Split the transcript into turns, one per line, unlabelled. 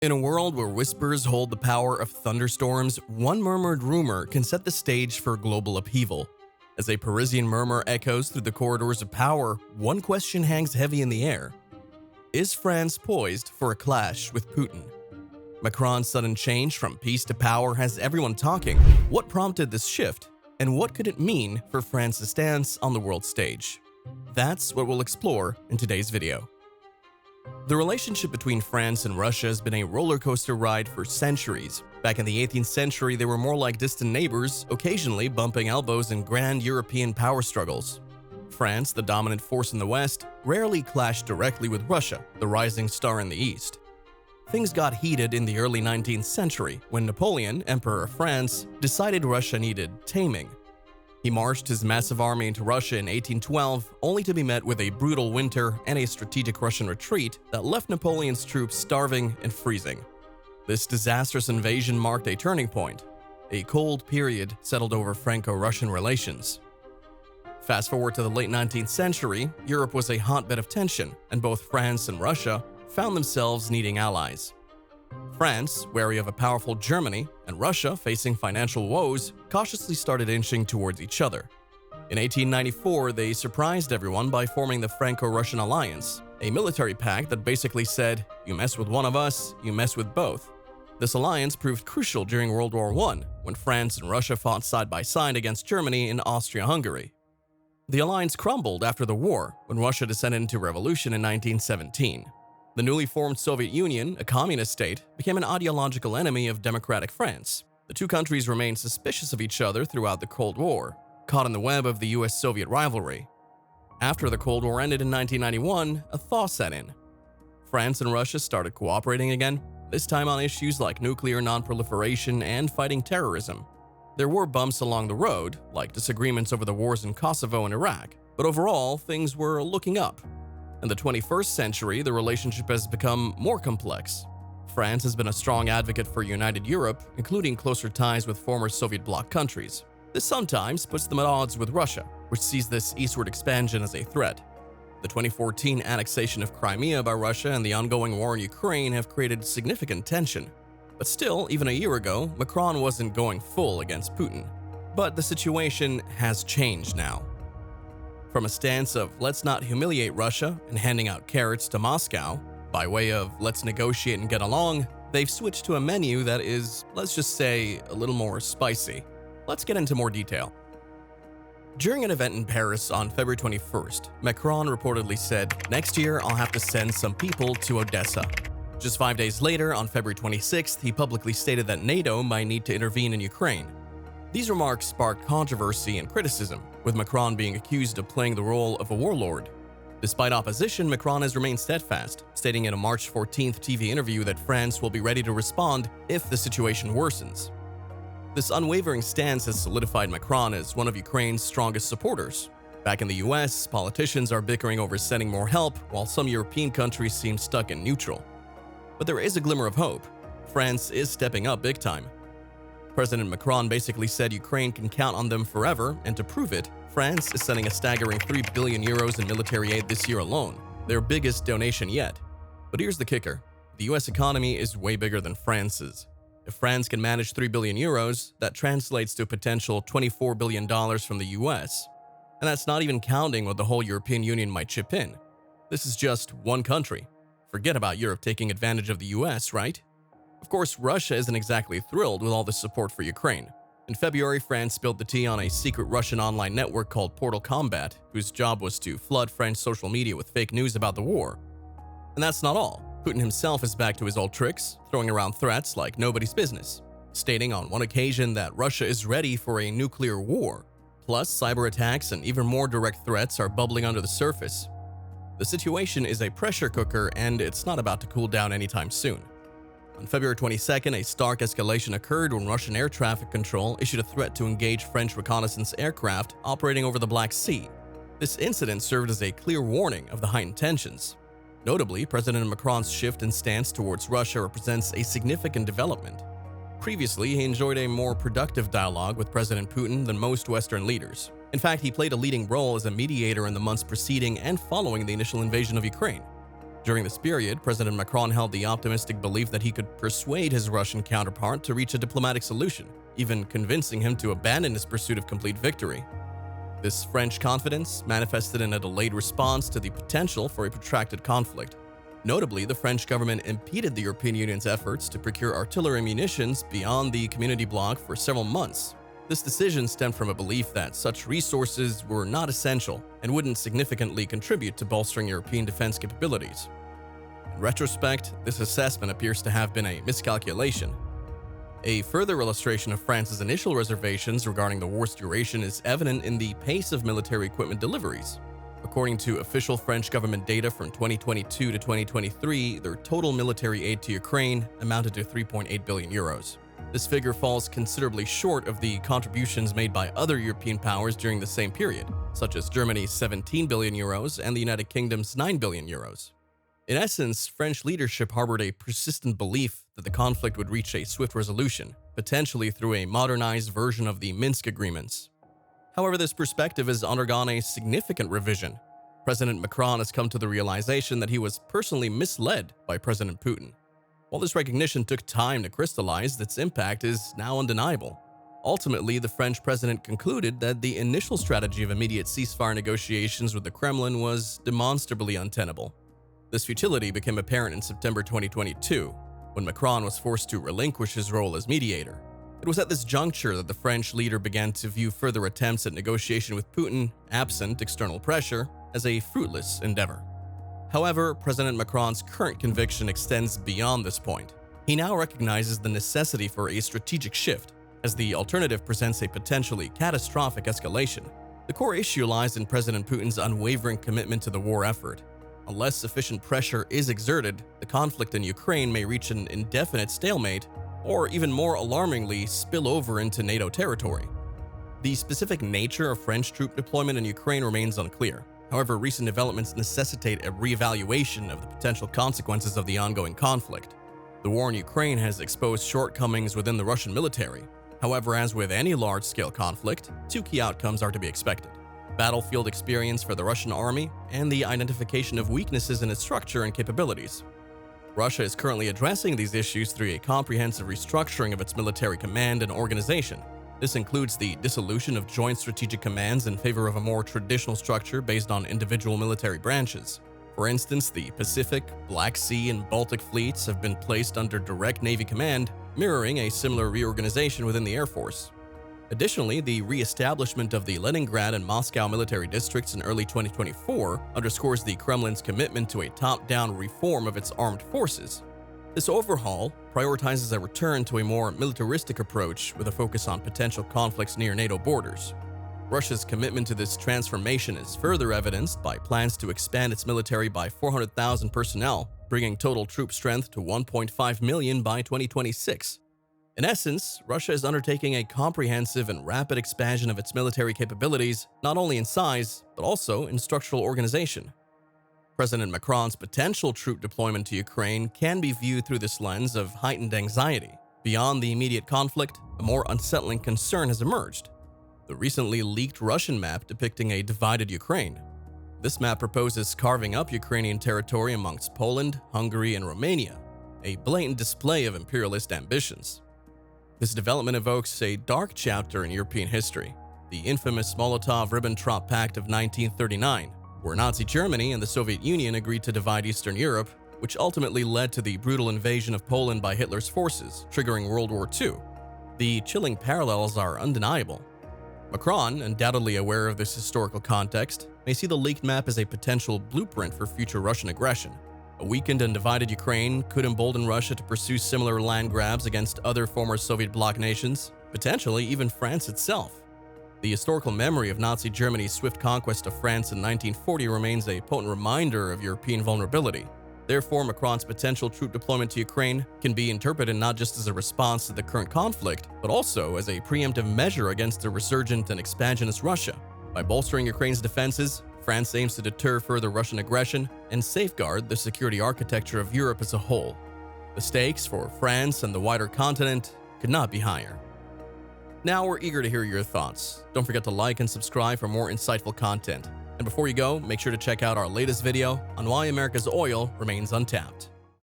In a world where whispers hold the power of thunderstorms, one murmured rumor can set the stage for global upheaval. As a Parisian murmur echoes through the corridors of power, one question hangs heavy in the air. Is France poised for a clash with Putin? Macron's sudden change from peace to power has everyone talking. What prompted this shift? And what could it mean for France's stance on the world stage? That's what we'll explore in today's video. The relationship between France and Russia has been a roller coaster ride for centuries. Back in the 18th century, they were more like distant neighbors, occasionally bumping elbows in grand European power struggles. France, the dominant force in the West, rarely clashed directly with Russia, the rising star in the East. Things got heated in the early 19th century when Napoleon, Emperor of France, decided Russia needed taming. He marched his massive army into Russia in 1812, only to be met with a brutal winter and a strategic Russian retreat that left Napoleon's troops starving and freezing. This disastrous invasion marked a turning point. A cold period settled over Franco-Russian relations. Fast forward to the late 19th century, Europe was a hotbed of tension, and both France and Russia found themselves needing allies. France, wary of a powerful Germany, and Russia, facing financial woes, cautiously started inching towards each other. In 1894, they surprised everyone by forming the Franco-Russian Alliance, a military pact that basically said, you mess with one of us, you mess with both. This alliance proved crucial during World War I, when France and Russia fought side by side against Germany in Austria-Hungary. The alliance crumbled after the war, when Russia descended into revolution in 1917. The newly formed Soviet Union, a communist state, became an ideological enemy of democratic France. The two countries remained suspicious of each other throughout the Cold War, caught in the web of the US-Soviet rivalry. After the Cold War ended in 1991, a thaw set in. France and Russia started cooperating again, this time on issues like nuclear non-proliferation and fighting terrorism. There were bumps along the road, like disagreements over the wars in Kosovo and Iraq, but overall, things were looking up. In the 21st century, the relationship has become more complex. France has been a strong advocate for united Europe, including closer ties with former Soviet bloc countries. This sometimes puts them at odds with Russia, which sees this eastward expansion as a threat. The 2014 annexation of Crimea by Russia and the ongoing war in Ukraine have created significant tension. But still, even a year ago, Macron wasn't going full against Putin. But the situation has changed now. From a stance of let's not humiliate Russia and handing out carrots to Moscow, by way of let's negotiate and get along, they've switched to a menu that is, let's just say, a little more spicy. Let's get into more detail. During an event in Paris on February 21st, Macron reportedly said, "Next year I'll have to send some people to Odessa." Just 5 days later, on February 26th, he publicly stated that NATO might need to intervene in Ukraine. These remarks sparked controversy and criticism, with Macron being accused of playing the role of a warlord. Despite opposition, Macron has remained steadfast, stating in a March 14th TV interview that France will be ready to respond if the situation worsens. This unwavering stance has solidified Macron as one of Ukraine's strongest supporters. Back in the US, politicians are bickering over sending more help, while some European countries seem stuck in neutral. But there is a glimmer of hope. France is stepping up big time. President Macron basically said Ukraine can count on them forever, and to prove it, France is sending a staggering 3 billion euros in military aid this year alone, their biggest donation yet. But here's the kicker. The US economy is way bigger than France's. If France can manage 3 billion euros, that translates to a potential $24 billion from the US. And that's not even counting what the whole European Union might chip in. This is just one country. Forget about Europe taking advantage of the US, right? Of course, Russia isn't exactly thrilled with all this support for Ukraine. In February, France spilled the tea on a secret Russian online network called Portal Combat, whose job was to flood French social media with fake news about the war. And that's not all. Putin himself is back to his old tricks, throwing around threats like nobody's business, stating on one occasion that Russia is ready for a nuclear war. Plus, cyber attacks and even more direct threats are bubbling under the surface. The situation is a pressure cooker, and it's not about to cool down anytime soon. On February 22nd, a stark escalation occurred when Russian air traffic control issued a threat to engage French reconnaissance aircraft operating over the Black Sea. This incident served as a clear warning of the heightened tensions. Notably, President Macron's shift in stance towards Russia represents a significant development. Previously, he enjoyed a more productive dialogue with President Putin than most Western leaders. In fact, he played a leading role as a mediator in the months preceding and following the initial invasion of Ukraine. During this period, President Macron held the optimistic belief that he could persuade his Russian counterpart to reach a diplomatic solution, even convincing him to abandon his pursuit of complete victory. This French confidence manifested in a delayed response to the potential for a protracted conflict. Notably, the French government impeded the European Union's efforts to procure artillery munitions beyond the community bloc for several months. This decision stemmed from a belief that such resources were not essential and wouldn't significantly contribute to bolstering European defense capabilities. In retrospect, this assessment appears to have been a miscalculation. A further illustration of France's initial reservations regarding the war's duration is evident in the pace of military equipment deliveries. According to official French government data from 2022 to 2023, their total military aid to Ukraine amounted to 3.8 billion euros. This figure falls considerably short of the contributions made by other European powers during the same period, such as Germany's 17 billion euros and the United Kingdom's 9 billion euros. In essence, French leadership harbored a persistent belief that the conflict would reach a swift resolution, potentially through a modernized version of the Minsk agreements. However, this perspective has undergone a significant revision. President Macron has come to the realization that he was personally misled by President Putin. While this recognition took time to crystallize, its impact is now undeniable. Ultimately, the French president concluded that the initial strategy of immediate ceasefire negotiations with the Kremlin was demonstrably untenable. This futility became apparent in September 2022, when Macron was forced to relinquish his role as mediator. It was at this juncture that the French leader began to view further attempts at negotiation with Putin, absent external pressure, as a fruitless endeavor. However, President Macron's current conviction extends beyond this point. He now recognizes the necessity for a strategic shift, as the alternative presents a potentially catastrophic escalation. The core issue lies in President Putin's unwavering commitment to the war effort. Unless sufficient pressure is exerted, the conflict in Ukraine may reach an indefinite stalemate, or even more alarmingly, spill over into NATO territory. The specific nature of French troop deployment in Ukraine remains unclear. However, recent developments necessitate a reevaluation of the potential consequences of the ongoing conflict. The war in Ukraine has exposed shortcomings within the Russian military. However, as with any large-scale conflict, two key outcomes are to be expected: battlefield experience for the Russian army and the identification of weaknesses in its structure and capabilities. Russia is currently addressing these issues through a comprehensive restructuring of its military command and organization. This includes the dissolution of joint strategic commands in favor of a more traditional structure based on individual military branches. For instance, the Pacific, Black Sea, and Baltic fleets have been placed under direct Navy command, mirroring a similar reorganization within the Air Force. Additionally, the re-establishment of the Leningrad and Moscow military districts in early 2024 underscores the Kremlin's commitment to a top-down reform of its armed forces. This overhaul prioritizes a return to a more militaristic approach with a focus on potential conflicts near NATO borders. Russia's commitment to this transformation is further evidenced by plans to expand its military by 400,000 personnel, bringing total troop strength to 1.5 million by 2026. In essence, Russia is undertaking a comprehensive and rapid expansion of its military capabilities, not only in size, but also in structural organization. President Macron's potential troop deployment to Ukraine can be viewed through this lens of heightened anxiety. Beyond the immediate conflict, a more unsettling concern has emerged: the recently leaked Russian map depicting a divided Ukraine. This map proposes carving up Ukrainian territory amongst Poland, Hungary, and Romania, a blatant display of imperialist ambitions. This development evokes a dark chapter in European history, the infamous Molotov-Ribbentrop Pact of 1939, where Nazi Germany and the Soviet Union agreed to divide Eastern Europe, which ultimately led to the brutal invasion of Poland by Hitler's forces, triggering World War II. The chilling parallels are undeniable. Macron, undoubtedly aware of this historical context, may see the leaked map as a potential blueprint for future Russian aggression. A weakened and divided Ukraine could embolden Russia to pursue similar land grabs against other former Soviet bloc nations, potentially even France itself. The historical memory of Nazi Germany's swift conquest of France in 1940 remains a potent reminder of European vulnerability. Therefore, Macron's potential troop deployment to Ukraine can be interpreted not just as a response to the current conflict, but also as a preemptive measure against a resurgent and expansionist Russia. By bolstering Ukraine's defenses, France aims to deter further Russian aggression and safeguard the security architecture of Europe as a whole. The stakes for France and the wider continent could not be higher. Now we're eager to hear your thoughts. Don't forget to like and subscribe for more insightful content. And before you go, make sure to check out our latest video on why America's oil remains untapped.